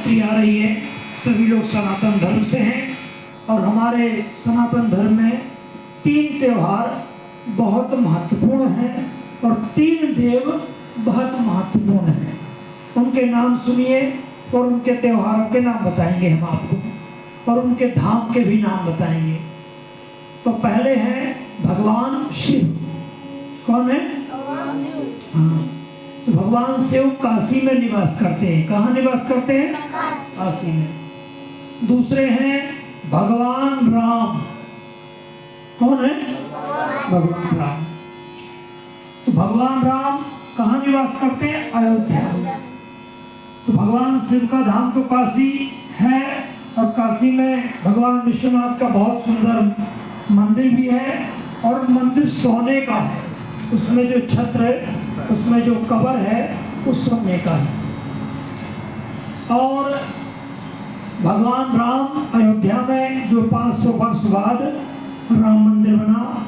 महाशिवरात्रि आ रही है। सभी लोग सनातन धर्म से हैं और हमारे सनातन धर्म में 3 त्योहार बहुत महत्वपूर्ण हैं और 3 देव बहुत महत्वपूर्ण हैं। उनके नाम सुनिए और उनके त्योहारों के नाम बताएंगे हम आपको, और उनके धाम के भी नाम बताएंगे। तो पहले हैं भगवान शिव। कौन है? हाँ, तो भगवान शिव काशी में निवास करते हैं। कहाँ निवास करते हैं? काशी में। दूसरे हैं भगवान राम। कौन है? भगवान राम। तो भगवान राम कहाँ निवास करते हैं? अयोध्या में। तो भगवान शिव का धाम तो काशी है, और काशी में भगवान विश्वनाथ का बहुत सुंदर मंदिर भी है, और मंदिर सोने का है। उसमें जो छत्र है, उसमें जो कवर है, वो सोने का है। और भगवान राम अयोध्या में जो 500 वर्ष बाद राम मंदिर बना,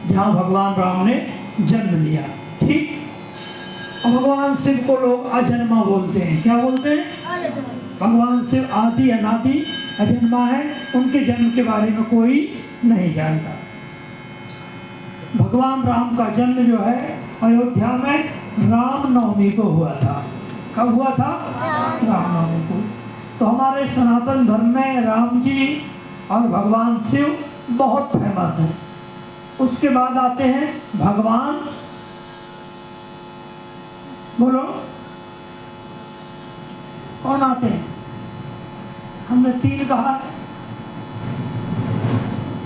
जहाँ भगवान राम ने जन्म लिया। ठीक। और भगवान शिव को लोग अजन्मा बोलते हैं। क्या बोलते हैं? भगवान शिव आदि अनादि अजन्मा है, उनके जन्म के बारे में कोई नहीं जानता। भगवान राम का जन्म जो है अयोध्या में रामनवमी को हुआ था। कब हुआ था? रामनवमी को। तो हमारे सनातन धर्म में राम जी और भगवान शिव बहुत फेमस है। उसके बाद आते हैं भगवान, बोलो कौन आते हैं? हमने 3 कहा।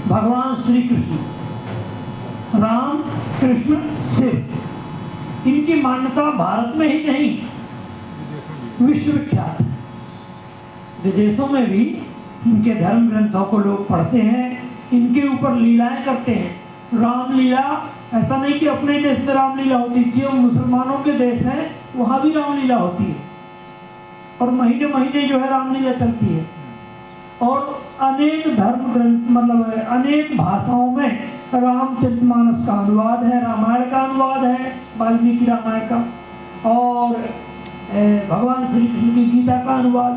भगवान श्री कृष्ण, राम, कृष्ण, शिव। इनकी मान्यता भारत में ही नहीं, विश्व विख्यात है। विदेशों में भी इनके धर्म ग्रंथों को लोग पढ़ते हैं, इनके ऊपर लीलाएं करते हैं। रामलीला, ऐसा नहीं कि अपने देश में रामलीला होती थी, वो मुसलमानों के देश है, वहाँ भी रामलीला होती है, और महीने महीने जो है रामलीला चलती है। और अनेक धर्म ग्रंथ, मतलब अनेक भाषाओं में रामचरितमानस का अनुवाद है, रामायण का अनुवाद है, वाल्मीकि रामायण का, और भगवान श्री कृष्ण की गीता का अनुवाद।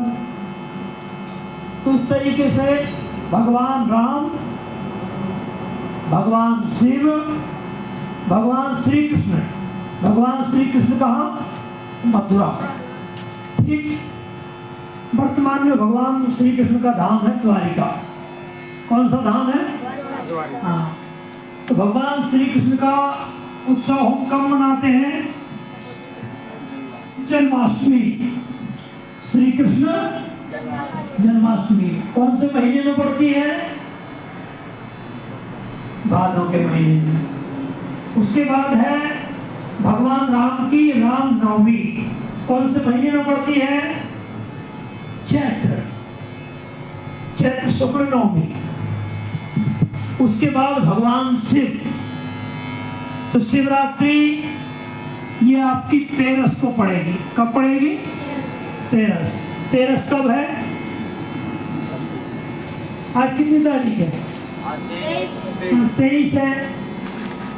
तो इस तरीके से भगवान राम, भगवान शिव, भगवान श्री कृष्ण। भगवान श्री कृष्ण कहाँ? मथुरा। ठीक। वर्तमान में भगवान श्री कृष्ण का धाम है द्वारिका। कौन सा धाम है? हाँ। तो भगवान श्री कृष्ण का उत्सव हम कब मनाते हैं? जन्माष्टमी। श्री कृष्ण जन्माष्टमी कौन से महीने में पड़ती है? भादों के महीने में। उसके बाद है भगवान राम की रामनवमी। कौन से महीने में पड़ती है? चैत्र शुक्ल नवमी। उसके बाद भगवान शिव, तो शिवरात्रि ये आपकी 13 को पड़ेगी। कब पड़ेगी? 13 कब है? आज कितनी तारीख है? 23 है।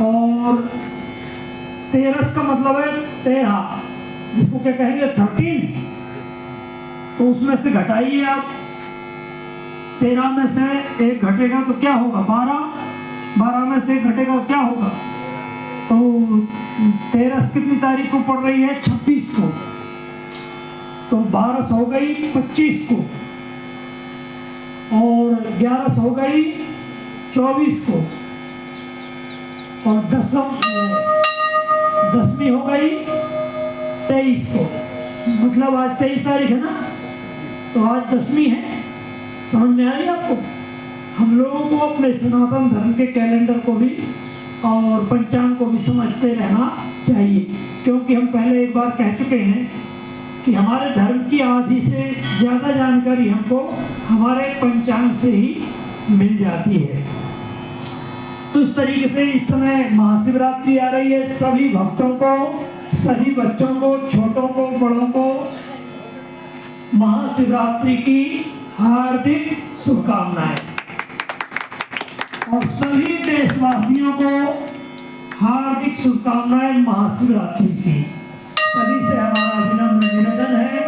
और 13 का मतलब है 13, जिसको क्या कहेंगे 13। तो उसमें से घटाइए आप, 13 में से 1 घटेगा तो क्या होगा? 12 में से 1 घटेगा क्या होगा? तो 13 कितनी तारीख को पड़ रही है? 26 को। तो 12 हो गई 25 को, और 11 हो गई 24 को, और 10वीं हो गई 23 को। मतलब आज 23 तारीख है ना, तो आज 10वीं है। समझ में आ रही है आपको? हम लोगों को अपने सनातन धर्म के कैलेंडर को भी और पंचांग को भी समझते रहना चाहिए, क्योंकि हम पहले एक बार कह चुके हैं कि हमारे धर्म की आधी से ज़्यादा जानकारी हमको हमारे पंचांग से ही मिल जाती है। तो इस तरीके से इस समय महाशिवरात्रि आ रही है। सभी भक्तों को, सभी बच्चों को, छोटों को, बड़ों को महाशिवरात्रि की हार्दिक शुभकामनाएं, और सभी देशवासियों को हार्दिक शुभकामनाएं महाशिवरात्रि की। सभी से हमारा विनम्र निवेदन है,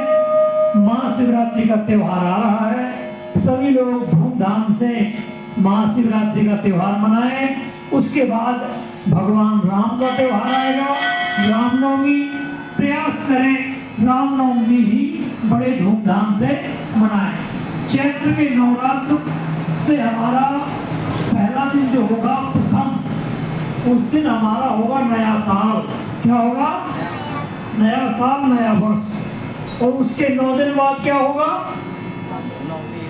मां महाशिवरात्रि का त्योहार आ रहा है। सभी लोग धूमधाम से महाशिवरात्रि का त्योहार मनाएं। उसके बाद भगवान राम का त्योहार आएगा, रामनवमी। प्रयास करें रामनवमी भी बड़े धूमधाम से मनाएं। चैत्र के नवरात्र से हमारा पहला दिन जो होगा प्रथम, उस दिन हमारा होगा नया साल। क्या होगा? नया साल, नया वर्ष। और उसके 9 दिन बाद क्या होगा?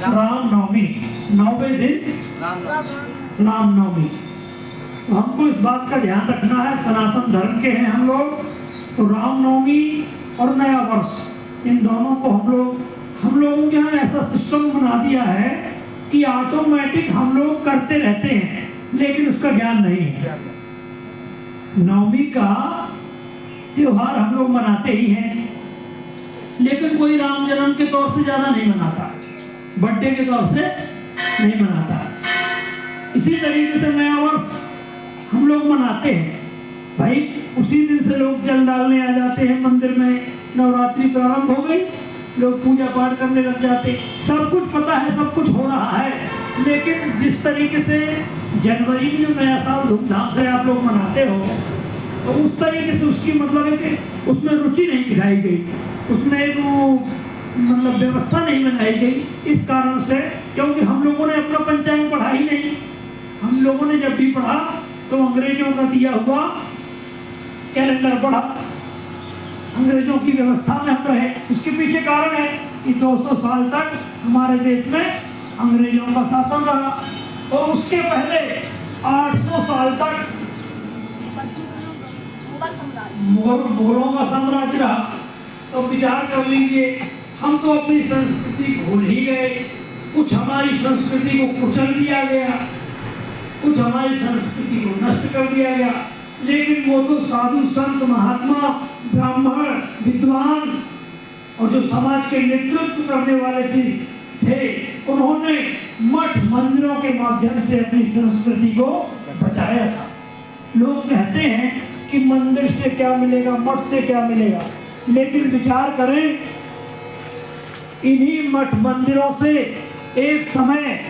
रामनवमी। 9वें दिन रामनवमी। तो हमको इस बात का ध्यान रखना है, सनातन धर्म के हैं हम लोग, तो रामनवमी और नया वर्ष, इन दोनों को हम लोगों के यहाँ ऐसा सिस्टम बना दिया है कि ऑटोमेटिक हम लोग करते रहते हैं, लेकिन उसका ज्ञान नहीं है। नवमी का त्योहार हम लोग मनाते ही हैं, लेकिन कोई राम जन्म के तौर से ज्यादा नहीं मनाता, बर्थडे के तौर से नहीं मनाता। इसी तरीके से नया वर्ष हम लोग मनाते हैं भाई। उसी दिन से लोग जल डालने आ जाते हैं मंदिर में, नवरात्रि प्रारंभ हो गई, लोग पूजा पाठ करने लग जाते। सब कुछ पता है, सब कुछ हो रहा है, लेकिन जिस तरीके से जनवरी में जो नया साल धूमधाम से आप लोग मनाते हो, तो उस तरीके से उसकी मतलब है कि उसमें रुचि नहीं दिखाई गई, उसमें एक मतलब व्यवस्था नहीं बनाई गई। इस कारण से, क्योंकि हम लोगों ने अपना पंचांग पढ़ा ही नहीं। हम लोगों ने जब भी पढ़ा तो अंग्रेजों का दिया हुआ कैलेंडर पढ़ा, अंग्रेजों की व्यवस्था में हम रहे। उसके पीछे कारण है कि 200 साल तक हमारे देश में अंग्रेजों का शासन रहा, और उसके पहले 800 साल तक मुगलों का साम्राज्य रहा। तो विचार कर लीजिए, हम तो अपनी संस्कृति भूल ही गए। कुछ हमारी संस्कृति को कुचल दिया गया, कुछ हमारी संस्कृति को नष्ट कर दिया गया। लेकिन वो तो साधु संत महात्मा ब्राह्मण विद्वान और जो समाज के नेतृत्व करने वाले थे, उन्होंने मठ मंदिरों के माध्यम से अपनी संस्कृति को बचाया था। लोग कहते हैं कि मंदिर से क्या मिलेगा, मठ से क्या मिलेगा, लेकिन विचार करें, इन्हीं मठ मंदिरों से एक समय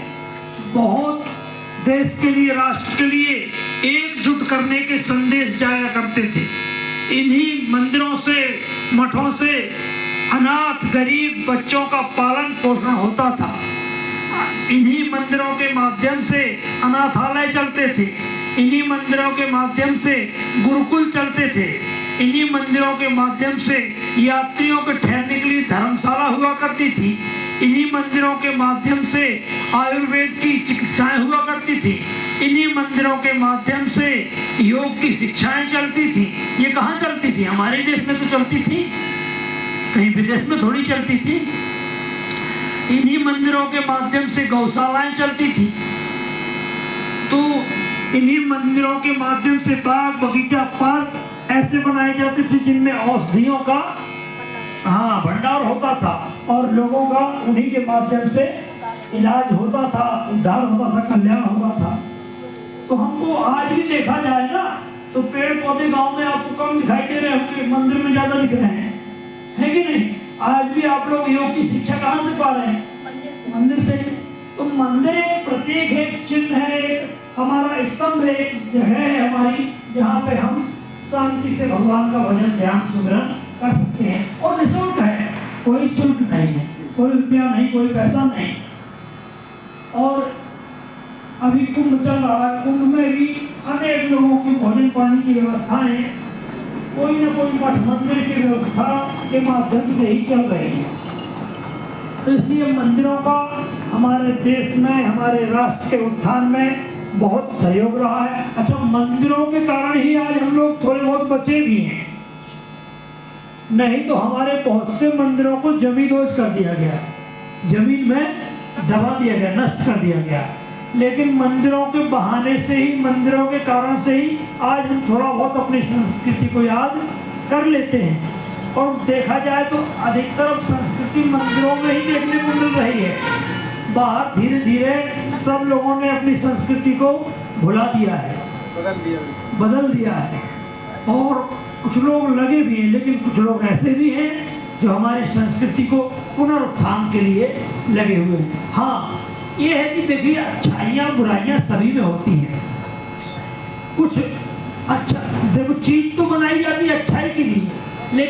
बहुत देश के लिए, राष्ट्र के लिए एकजुट करने के संदेश जाया करते थे। इन्हीं मंदिरों से, मठों से अनाथ गरीब बच्चों का पालन पोषण होता था। इन्हीं मंदिरों के माध्यम से अनाथालय चलते थे, इन्हीं मंदिरों के माध्यम से गुरुकुल चलते थे, इन्हीं मंदिरों के माध्यम से यात्रियों के ठहरने के लिए धर्मशाला हुआ करती थी, इन्हीं मंदिरों के माध्यम से आयुर्वेद की चिकित्साएं हुआ करती थी, इन्हीं मंदिरों के माध्यम से योग की शिक्षाएं चलती थी। ये कहाँ चलती थी? हमारे देश में तो चलती थी, कहीं विदेश में थोड़ी चलती थी। इन्हीं मंदिरों के माध्यम से गौशालाएं चलती थी। तो इन्हीं मंदिरों के माध्यम से बाग बगीचा पार्क ऐसे बनाए जाते थे जिनमें औषधियों का भंडार होता था, और लोगों का उन्हीं के माध्यम से इलाज होता था, उद्धार होता था, कल्याण होता था। तो हमको आज भी देखा जाए ना, तो पेड़ पौधे गांव में आपको कम दिखाई दे रहे होंगे, मंदिर में ज्यादा दिख रहे हैं, है कि नहीं? आज भी आप लोग योग की शिक्षा कहाँ से पा रहे हैं? मंदिर से। तो मंदिर एक प्रतीक है, एक चिन्ह है, एक हमारा स्तंभ है, एक जगह है हमारी, जहाँ पे हम शांति से भगवान का भजन ध्यान सुमिरन कर सकते हैं। और निःशुल्क है, कोई शुल्क नहीं है, कोई रुपया नहीं, कोई पैसा नहीं। और अभी कुंभ चल रहा है, कुंभ में भी अनेक लोगों की भोजन पानी की व्यवस्थाएं कोई न कोई मठ मंदिर की व्यवस्था के माध्यम से ही चल रही है। तो इसलिए मंदिरों का हमारे देश में, हमारे राष्ट्र के उत्थान में बहुत सहयोग रहा है। अच्छा, मंदिरों के कारण ही आज हम लोग थोड़े बहुत बचे भी हैं, नहीं तो हमारे बहुत से मंदिरों को जमींदोज कर दिया गया, जमीन में दबा दिया गया, नष्ट कर दिया गया। लेकिन मंदिरों के बहाने से ही, मंदिरों के कारण से ही आज हम थोड़ा बहुत अपनी संस्कृति को याद कर लेते हैं। और देखा जाए तो अधिकतर संस्कृति मंदिरों में ही देखने को मिल रही है। बाहर धीरे धीरे सब लोगों ने अपनी संस्कृति को भुला दिया है, बदल दिया है। और कुछ लोग लगे भी हैं, लेकिन कुछ लोग ऐसे भी हैं जो हमारी संस्कृति को पुनरुत्थान के लिए लगे हुए हैं। हाँ, ये है कि देखिए अच्छाइयाँ बुराइयाँ सभी में होती हैं। कुछ अच्छा देखो, चीज तो बनाई जाती है